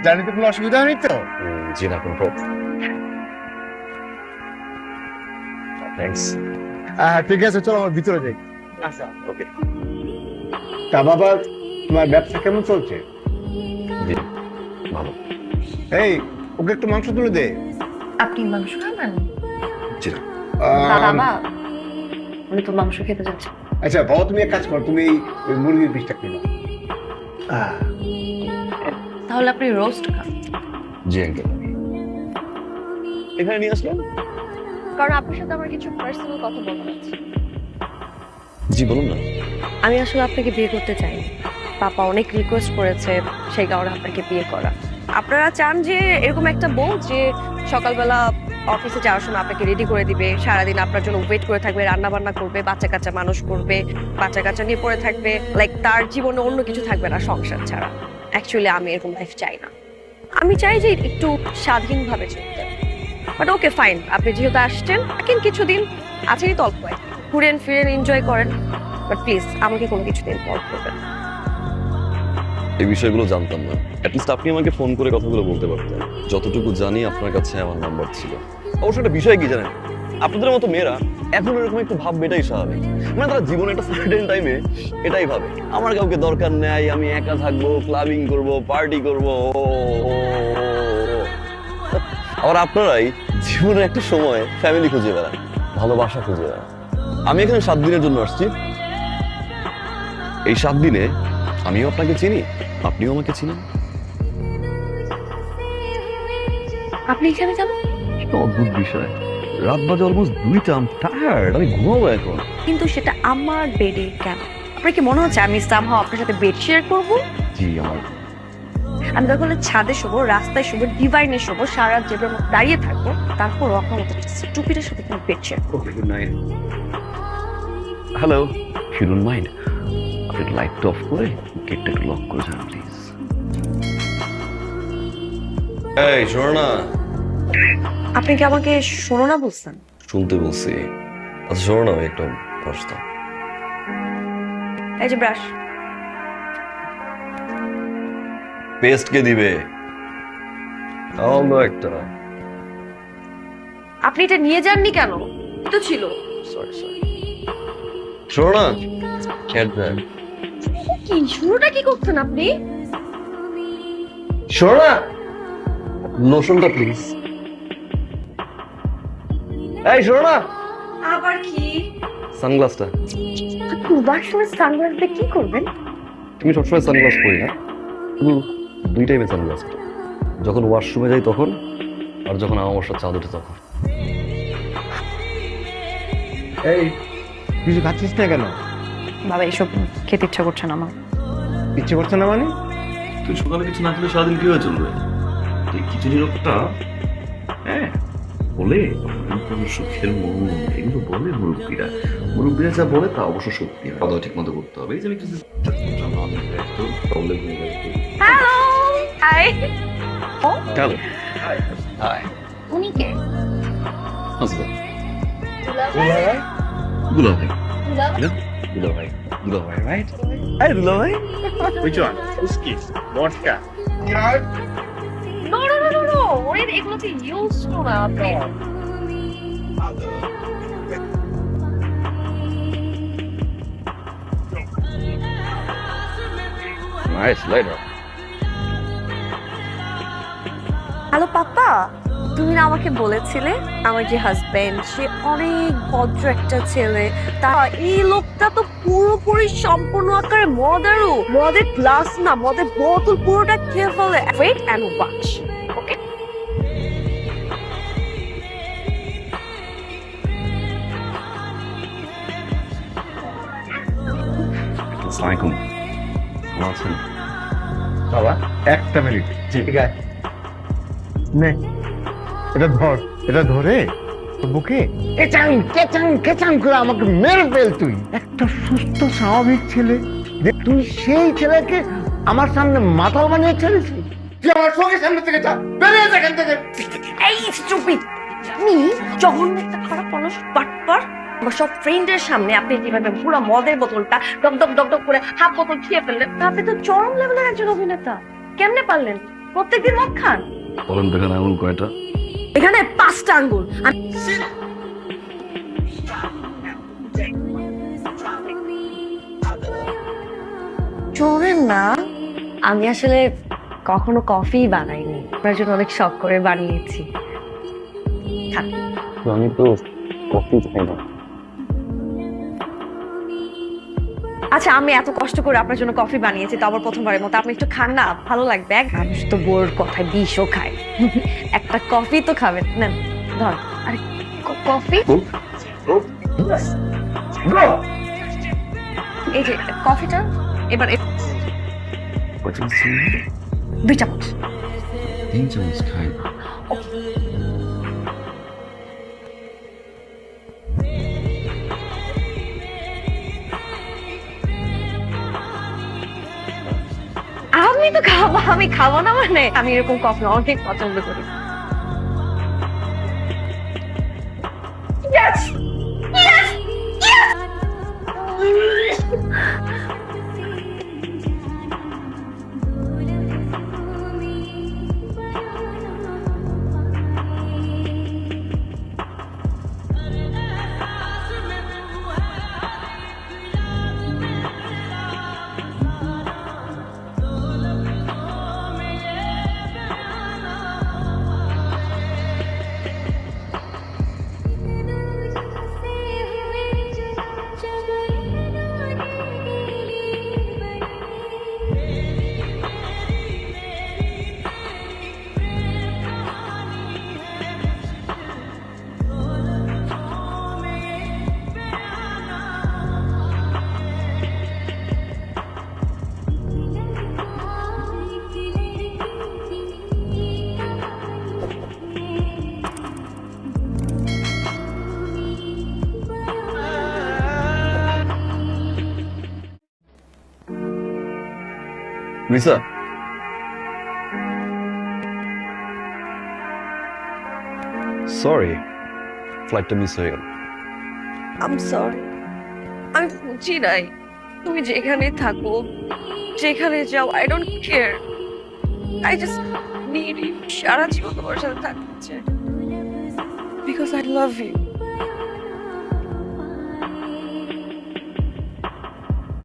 জার্নিতে কোনো অসুবিধা হয়নি তো? জি না, কোনো প্রবলেম। থ্যাঙ্কস। ঠিক আছে, চলো আমার ভিতরে যাই। আচ্ছা, ওকে। তা বাবা, তোমার ব্যবসা কেমন চলছে? জি ভালো। এই, ওকে একটু মাংস তুলে দে। আপনি মাংস খাবেন? জি না। বাবা, উনি তো মাংস খেতে যাচ্ছে। আচ্ছা বাবা, তুমি এক কাজ করো, তুমি ওই মুরগির পিসটা কিনো। তাহলে আপনি রোস্ট খান। জি আঙ্কেল। এখানে নিয়ে আসলাম। কারণ আপনার সাথে আমার কিছু পার্সোনাল কথা বলার আছে। জি বলুন না। আমি আসলে আপনাকে বিয়ে করতে চাই। পাপা অনেক রিকোয়েস্ট করেছে, সেই কারণে আপনাকে বিয়ে করা। আপনারা চান যে এরকম একটা বউ যে সকালবেলা অফিসে যাওয়ার সময় আপনাকে রেডি করে দিবে, সারাদিন আপনার জন্য ওয়েট করে থাকবে, রান্না বান্না করবে, বাচ্চা কাচ্চা মানুষ করবে, বাচ্চা কাচ্চা নিয়ে পড়ে থাকবে, লাইক তার জীবনে অন্য কিছু থাকবে না সংসার ছাড়া। অ্যাকচুয়ালি আমি এরকম লাইফ চাই না। আমি চাই যে একটু স্বাধীনভাবে চলতে। বাট ওকে ফাইন, আপনি যেহেতু আসছেন থাকেন কিছুদিন, আছেনই তো অল্প, ঘুরেন ফিরেন, এনজয় করেন। বাট প্লিজ আমাকে কোনো কিছুদিন পর করবেন। এই বিষয়গুলো জানতাম না। অ্যাটলিস্ট আপনি আমাকে ফোন করে কথাগুলো বলতে পারতেন। যতটুকু জানি আপনার কাছে আমার নাম্বার ছিল। অবশ্য একটা বিষয় কি জানেন, আপনাদের মতো মেয়েরা এখন এরকম একটু ভাববে, এটাই স্বাভাবিক। মানে তারা জীবনে একটা সার্টেন টাইমে এটাই ভাবে, আমার কাউকে দরকার নেই, আমি একা থাকবো, ক্লাবিং করব, পার্টি করব। আবার আপনারাই জীবনে একটা সময় ফ্যামিলি খুঁজে বেড়ান, ভালোবাসা খুঁজে বেড়ান। আমি এখানে 7 দিনের জন্য আসছি। এই 7 দিনে আমিও আপনাকে চিনি, আপনিও আমাকে চিনেন। আপনি এখানে কেন? একটা অদ্ভুত বিষয়, রাত বাজে অলমোস্ট 2টা, আমি টায়ার্ড, আমি ঘুমাবো এখন। কিন্তু সেটা আমার বেডে কেন? আপনার কি মনে হচ্ছে আমি সামহাও আপনার সাথে বেড শেয়ার করব? জি আমার। আমি দরকার হলে ছাদে শোবো, রাস্তায় শোবো, ডিভাইনে শোবো, সারা রাত জেবের মতো দাঁড়িয়ে থাকবো, তারপরও আপনার মতো স্টুপিডের সাথে কোনো বেড শেয়ার করবো। Good night. Hello, if you don't mind, আপনি লাইটটা অফ করে গেটটা একটু লক করে যান প্লিজ। এই শোনো না। আপনি কি আমাকে শোনো না বলছেন? শুনতে বলছি। আচ্ছা শোনো না, আমি একটা প্রশ্ন। এই যে ব্রাশ। পেস্ট কে দিবে? তাহলে একটা। আপনি এটা নিয়ে যাননি কেন? তো ছিল। Sorry sorry. শোনো না, খেট দেন। কি শুরুটা কি করছেন আপনি? শোনো না, লোশনটা প্লিজ। এই শোনো না, আবার কি? সানগ্লাসটা। আপনি ওয়াশরুমে সানগ্লাস দিয়ে কি করবেন? তুমি সবসময় সানগ্লাস পরি না? দুই টাইমে সানগ্লাস, যখন ওয়াশরুমে যাই তখন, আর যখন আমার সাথে চাঁদ ওঠে তখন। এই, কিছু খাচ্ছিস না কেন? বাবা এসব খেতে ইচ্ছা করছে না আমার। ইচ্ছে করছে না মানে? তুই সকালে কিছু না খেলে সারাদিন কিভাবে চলবে? এই খিচুড়ি রোগটা, হ্যাঁ বলে সুখের মন, এগুলো বলে মুরব্বীরা। মুরব্বীরা যা বলে তা অবশ্য সত্যি হয়। খাওয়া ঠিক মতো করতে হবে। এই যে আমি কিছু প্রবলেম হয়ে গেল। Hello hi. চলো। হাই। উনি কে? হাসবেন। দুলা দুলা ভাই। দুলা দুলা ভাই। দুলা ভাই, রাইট? এই দুলা ভাই। Which one? Whiskey? Vodka? No no no no no, ওরে এগুলোতে ইউজ করা আপনি। Nice, lighter. হ্যালো পাপা, তুমি না আমাকে বলেছিলে আমার যে হাজবেন্ড সে অনেক ভদ্র একটা ছেলে, তা এই লোকটা তো পুরোপুরি সম্পূর্ণ আকারে মদারু, মদের গ্লাস না মদের বোতল পুরোটা খেয়ে ফেলে। ওয়েট এন্ড ওয়াচ, ওকে? আসসালামু আলাইকুম। ভালো আছেন? বাবা, একটা মিনিট। ঠিক আছে, নে এটা ধর। এটা ধরে বুকে কেচাং কেচাং কেচাং করে আমাকে মেরে ফেল। তুই একটা সুস্থ স্বাভাবিক ছেলে, যে তুই সেই ছেলেকে আমার সামনে মাতাল বানিয়ে ছেড়েছিস। তুই আমার চোখের সামনে থেকে যা, বেরিয়ে যা এখান থেকে। এই স্টুপিড, আপনি জঘন্য একটা খারাপ মানুষ, বাটপার। আমার সব ফ্রেন্ডের সামনে আপনি যেভাবে পুরো মদের বোতলটা ডক ডক ডক ডক করে হাফ বোতল খেয়ে ফেললেন, আপনি তো চরম লেভেলের একজন অভিনেতা। কেমনে পারলেন? প্রত্যেকদিন মদ খান? বলেন দেখেন আঙুল কয়টা? এখানে 5টা আঙ্গুল। চলেন না, আমি আসলে কখনো কফি বানাইনি, আপনার জন্য অনেক শখ করে বানিয়েছি। খান। আমি তো কফি খাই না। আচ্ছা, আমি এত কষ্ট করে আপনার জন্য কফি বানিয়েছি, তো আবার প্রথমবারের মতো আপনি একটু খান না, ভালো লাগবে। এক মানুষ তো বোর কথায় বিষও খায়, একটা কফি তো খাবেন। নেন ধর। আরে কফি, এই যে কফিটা, এবার 2 চামচ। 3 চামচ খাই। আমি তো খাবো, আমি খাবো না মানে? আমি এরকম কফি অনেক পছন্দ করি। Yes! Yes! Yes! Risa, sorry, ফ্লাইটটা মিস হয়ে গেল। I'm sorry. আমি বুঝি নাই, তুমি যেখানে থাকো, যেখানে যাও, I don't care. I just need you. সারা জীবন তোমার সাথে থাকতে চাই, because I love you.